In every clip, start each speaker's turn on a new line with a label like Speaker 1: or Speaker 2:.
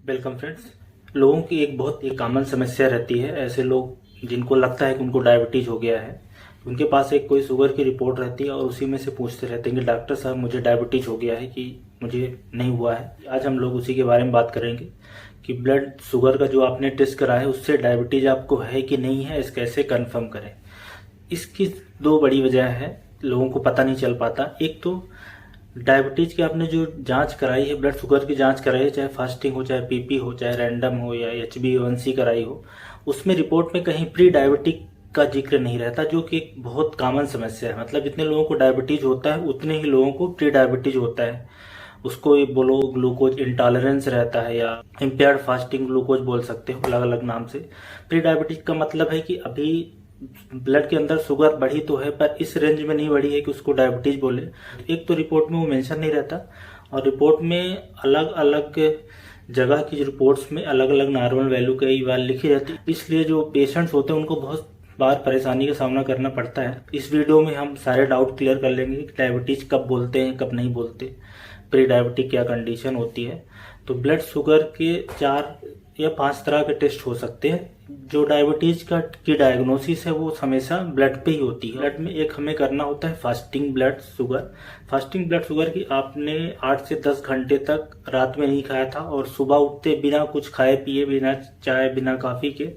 Speaker 1: Welcome friends. लोगों की एक बहुत एक कॉमन समस्या रहती है। ऐसे लोग जिनको लगता है कि उनको डायबिटीज हो गया है, उनके पास एक कोई शुगर की रिपोर्ट रहती है और उसी में से पूछते रहते हैं कि डॉक्टर साहब मुझे डायबिटीज हो गया है कि मुझे नहीं हुआ है। आज हम लोग उसी के बारे में बात करेंगे कि ब्लड शुगर का जो आपने टेस्ट करा है उससे डायबिटीज आपको है कि नहीं है, इसको कैसे कन्फर्म करें। इसकी दो बड़ी वजह है, लोगों को पता नहीं चल पाता। एक तो डायबिटीज की आपने जो जांच कराई है, ब्लड शुगर की जांच कराई है, चाहे फास्टिंग हो, चाहे पीपी हो, चाहे रैंडम हो या HbA1c कराई हो, उसमें रिपोर्ट में कहीं प्री डायबिटिक का जिक्र नहीं रहता, जो कि एक बहुत कॉमन समस्या है। मतलब जितने लोगों को डायबिटीज होता है उतने ही लोगों को प्री डायबिटीज होता है। उसको ये बोलो ग्लूकोज इंटॉलरेंस रहता है या इम्पेयर्ड फास्टिंग ग्लूकोज बोल सकते हो, अलग अलग नाम से। प्री डायबिटीज का मतलब है कि अभी ब्लड के अंदर शुगर बढ़ी तो है पर इस रेंज में नहीं बढ़ी है कि उसको डायबिटीज बोले। एक तो रिपोर्ट में वो मेंशन नहीं रहता, और रिपोर्ट में अलग अलग जगह की रिपोर्ट्स में अलग अलग नॉर्मल वैल्यू कई बार लिखी रहती है, इसलिए जो पेशेंट्स होते हैं उनको बहुत बार परेशानी का सामना करना पड़ता है। इस वीडियो में हम सारे डाउट क्लियर कर लेंगे कि डायबिटीज कब बोलते हैं कब नहीं बोलते, प्री डायबिटिक क्या कंडीशन होती है। तो ब्लड शुगर के 4 या 5 तरह के टेस्ट हो सकते हैं। जो डायबिटीज का की डायग्नोसिस है वो हमेशा ब्लड पे ही होती है। ब्लड में एक हमें करना होता है fasting blood sugar. Fasting blood sugar की आपने 8 से 10 घंटे तक रात में नहीं खाया था और सुबह उठते बिना कुछ खाए पिए, बिना चाय बिना कॉफी के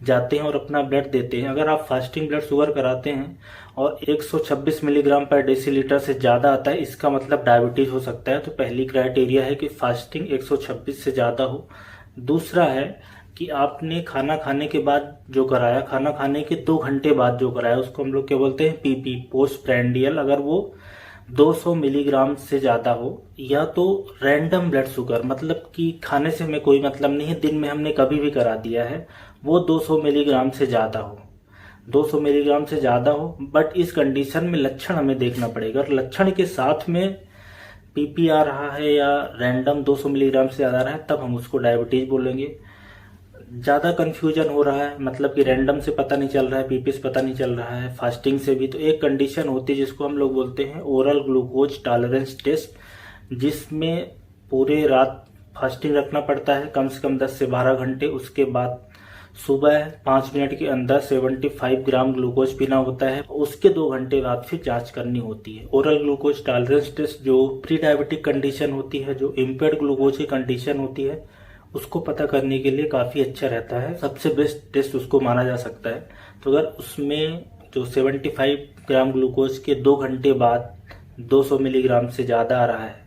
Speaker 1: जाते हैं और अपना ब्लड देते हैं। अगर आप फास्टिंग ब्लड शुगर कराते हैं और 126 मिलीग्राम पर डेसीलीटर से ज़्यादा आता है, इसका मतलब डायबिटीज हो सकता है। तो पहली क्राइटेरिया है कि फास्टिंग 126 से ज़्यादा हो। दूसरा है कि आपने खाना खाने के बाद जो कराया, खाना खाने के 2 घंटे बाद जो कराया, उसको हम लोग क्या बोलते हैं, पीपी, पोस्ट प्रैंडियल, अगर वो 200 मिलीग्राम से ज़्यादा हो। या तो रैंडम ब्लड शुगर, मतलब कि खाने से हमें कोई मतलब नहीं है, दिन में हमने कभी भी करा दिया है, वो 200 मिलीग्राम से ज़्यादा हो। 200 मिलीग्राम से ज़्यादा हो, बट इस कंडीशन में लक्षण हमें देखना पड़ेगा। और लक्षण के साथ में पीपी आ रहा है या रैंडम 200 मिलीग्राम से ज़्यादा रहा है, तब हम उसको डायबिटीज बोलेंगे। ज़्यादा कंफ्यूजन हो रहा है, मतलब कि रैंडम से पता नहीं चल रहा है, पीपी से पता नहीं चल रहा है, फास्टिंग से भी, तो एक कंडीशन होती है जिसको हम लोग बोलते हैं ओरल ग्लूकोज टॉलरेंस टेस्ट, जिसमें पूरे रात फास्टिंग रखना पड़ता है, कम से कम 10 से 12 घंटे। उसके बाद सुबह 5 मिनट के अंदर 75 ग्राम ग्लूकोज पीना होता है। उसके 2 घंटे बाद फिर जांच करनी होती है। ओरल ग्लूकोज टॉलरेंस टेस्ट जो प्री डायबिटिक कंडीशन होती है, जो इम्पेयर्ड ग्लूकोज की कंडीशन होती है, उसको पता करने के लिए काफ़ी अच्छा रहता है, सबसे बेस्ट टेस्ट उसको माना जा सकता है। तो अगर उसमें जो 75 ग्राम ग्लूकोज के 2 घंटे बाद 200 मिलीग्राम से ज़्यादा आ रहा है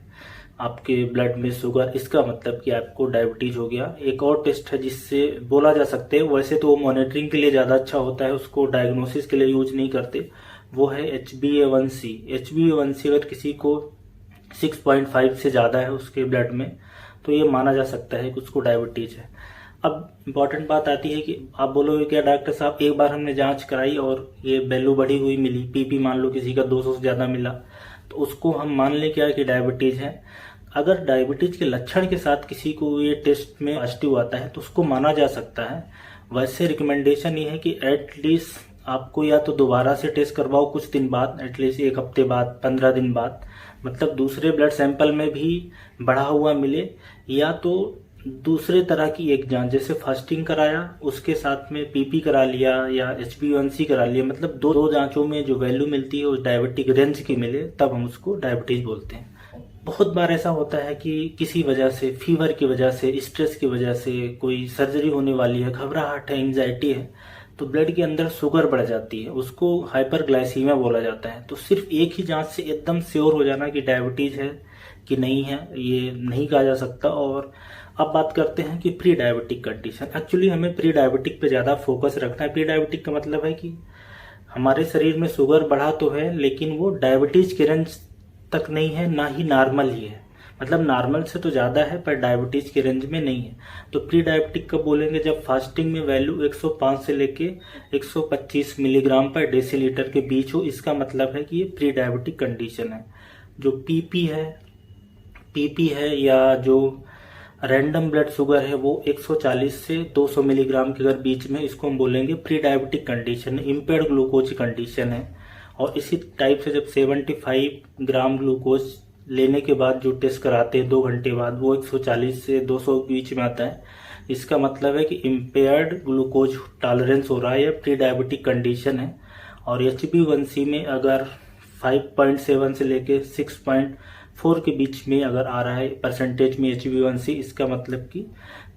Speaker 1: आपके ब्लड में शुगर, इसका मतलब कि आपको डायबिटीज हो गया। एक और टेस्ट है जिससे बोला जा सकते हैं, वैसे तो वो मॉनिटरिंग के लिए ज़्यादा अच्छा होता है, उसको डायग्नोसिस के लिए यूज नहीं करते, वो है HbA1c। HbA1c अगर किसी को 6.5 से ज़्यादा है उसके ब्लड में, तो ये माना जा सकता है कि उसको डायबिटीज है। अब इम्पॉर्टेंट बात आती है कि आप बोलोगे क्या डॉक्टर साहब, एक बार हमने जांच कराई और ये वैल्यू बढ़ी हुई मिली, पीपी मान लो किसी का 200 से ज़्यादा मिला, तो उसको हम मान लें क्या कि डायबिटीज है। अगर डायबिटीज के लक्षण के साथ किसी को ये टेस्ट में पॉजिटिव आता है तो उसको माना जा सकता है। वैसे रिकमेंडेशन ये है कि एटलीस्ट आपको या तो दोबारा से टेस्ट करवाओ कुछ दिन बाद, एटलीस्ट 1 हफ्ते बाद, 15 दिन बाद, मतलब दूसरे ब्लड सैंपल में भी बढ़ा हुआ मिले, या तो दूसरे तरह की एक जांच, जैसे फास्टिंग कराया उसके साथ में पीपी करा लिया या HbA1c करा लिया, मतलब दो जांचों में जो वैल्यू मिलती है उस डायबिटिक रेंज की मिले, तब हम उसको डायबिटीज बोलते हैं। बहुत बार ऐसा होता है कि किसी वजह से, फीवर की वजह से, स्ट्रेस की वजह से, कोई सर्जरी होने वाली है, घबराहट है, एंजाइटी है, तो ब्लड के अंदर शुगर बढ़ जाती है, उसको हाइपरग्लाइसीमिया बोला जाता है। तो सिर्फ एक ही जांच से एकदम श्योर हो जाना कि डायबिटीज है कि नहीं है, ये नहीं कहा जा सकता। और अब बात करते हैं कि प्री डायबिटिक कंडीशन। एक्चुअली हमें प्री डायबिटिक पे ज़्यादा फोकस रखना है। प्री डायबिटिक का मतलब है कि हमारे शरीर में शुगर बढ़ा तो है, लेकिन वो डायबिटीज के रेंज तक नहीं है, ना ही नॉर्मल ही है, मतलब नॉर्मल से तो ज़्यादा है पर डायबिटीज के रेंज में नहीं है। तो प्री डायबिटिक कब बोलेंगे, जब फास्टिंग में वैल्यू 105 से लेके 125 मिलीग्राम पर डेसीलीटर के बीच हो, इसका मतलब है कि ये प्री डायबिटिक कंडीशन है। जो पीपी है या जो रैंडम ब्लड शुगर है वो 140 से 200 मिलीग्राम के अगर बीच में, इसको हम बोलेंगे pre diabetic condition, impaired glucose condition है। और इसी टाइप से जब 75 ग्राम ग्लूकोज लेने के बाद जो टेस्ट कराते हैं 2 घंटे बाद, वो 140 से 200 के बीच में आता है। इसका मतलब है कि इम्पेयर्ड ग्लूकोज टॉलरेंस हो रहा है या प्री डायबिटिक कंडीशन है। और HbA1c में अगर 5.7 से लेके 6.4 के बीच में अगर आ रहा है परसेंटेज में HbA1c, इसका मतलब कि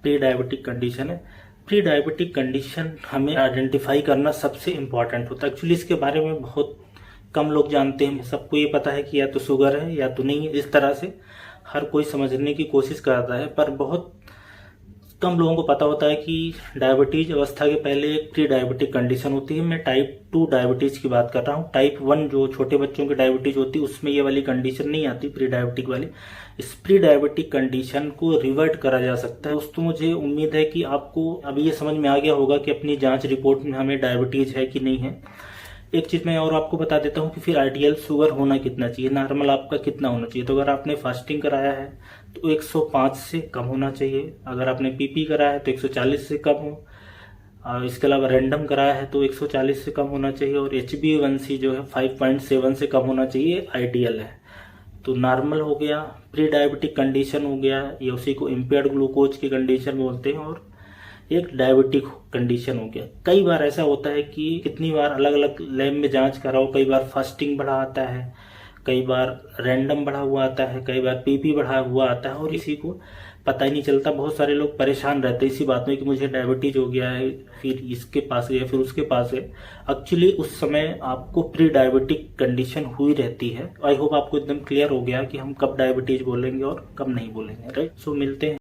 Speaker 1: प्री डायबिटिक कंडीशन है। प्री डायबिटिक कंडीशन हमें आइडेंटिफाई करना सबसे इम्पॉर्टेंट होता है। एक्चुअली इसके बारे में बहुत कम लोग जानते हैं। सबको ये पता है कि या तो शुगर है या तो नहीं है, इस तरह से हर कोई समझने की कोशिश करता है, पर बहुत कम लोगों को पता होता है कि डायबिटीज अवस्था के पहले एक प्री डायबिटिक कंडीशन होती है। मैं टाइप 2 डायबिटीज की बात कर रहा हूँ। टाइप 1 जो छोटे बच्चों की डायबिटीज होती है उसमें ये वाली कंडीशन नहीं आती, प्री डायबिटिक वाली। इस प्री डायबिटिक कंडीशन को रिवर्ट करा जा सकता है। दोस्तों मुझे उम्मीद है कि आपको अभी ये समझ में आ गया होगा कि अपनी जांच रिपोर्ट में हमें डायबिटीज है कि नहीं है। एक चीज मैं और आपको बता देता हूँ कि फिर आइडियल शुगर होना कितना चाहिए, नॉर्मल आपका कितना होना चाहिए। तो अगर आपने फास्टिंग कराया है तो 105 से कम होना चाहिए। अगर आपने पीपी कराया है तो 140 से कम हो। और इसके अलावा रैंडम कराया है तो 140 से कम होना चाहिए। और HbA1c जो है 5.7 से कम होना चाहिए, आइडियल है। तो नॉर्मल हो गया, प्री डायबिटिक कंडीशन हो गया, या उसी को इम्पेयर्ड ग्लूकोज की कंडीशन बोलते हैं, और एक डायबिटिक कंडीशन हो गया। कई बार ऐसा होता है कि कितनी बार अलग अलग लैब में जांच कराओ, कई बार फास्टिंग बढ़ा आता है, कई बार रैंडम बढ़ा हुआ आता है, कई बार पीपी बढ़ा हुआ आता है, और इसी को पता ही नहीं चलता। बहुत सारे लोग परेशान रहते हैं इसी बात में कि मुझे डायबिटीज हो गया है, फिर इसके पास गए, फिर उसके पास गए। एक्चुअली उस समय आपको प्री डायबिटिक कंडीशन हुई रहती है। आई होप आपको एकदम क्लियर हो गया कि हम कब डायबिटीज बोलेंगे और कब नहीं बोलेंगे, राइट। सो मिलते हैं।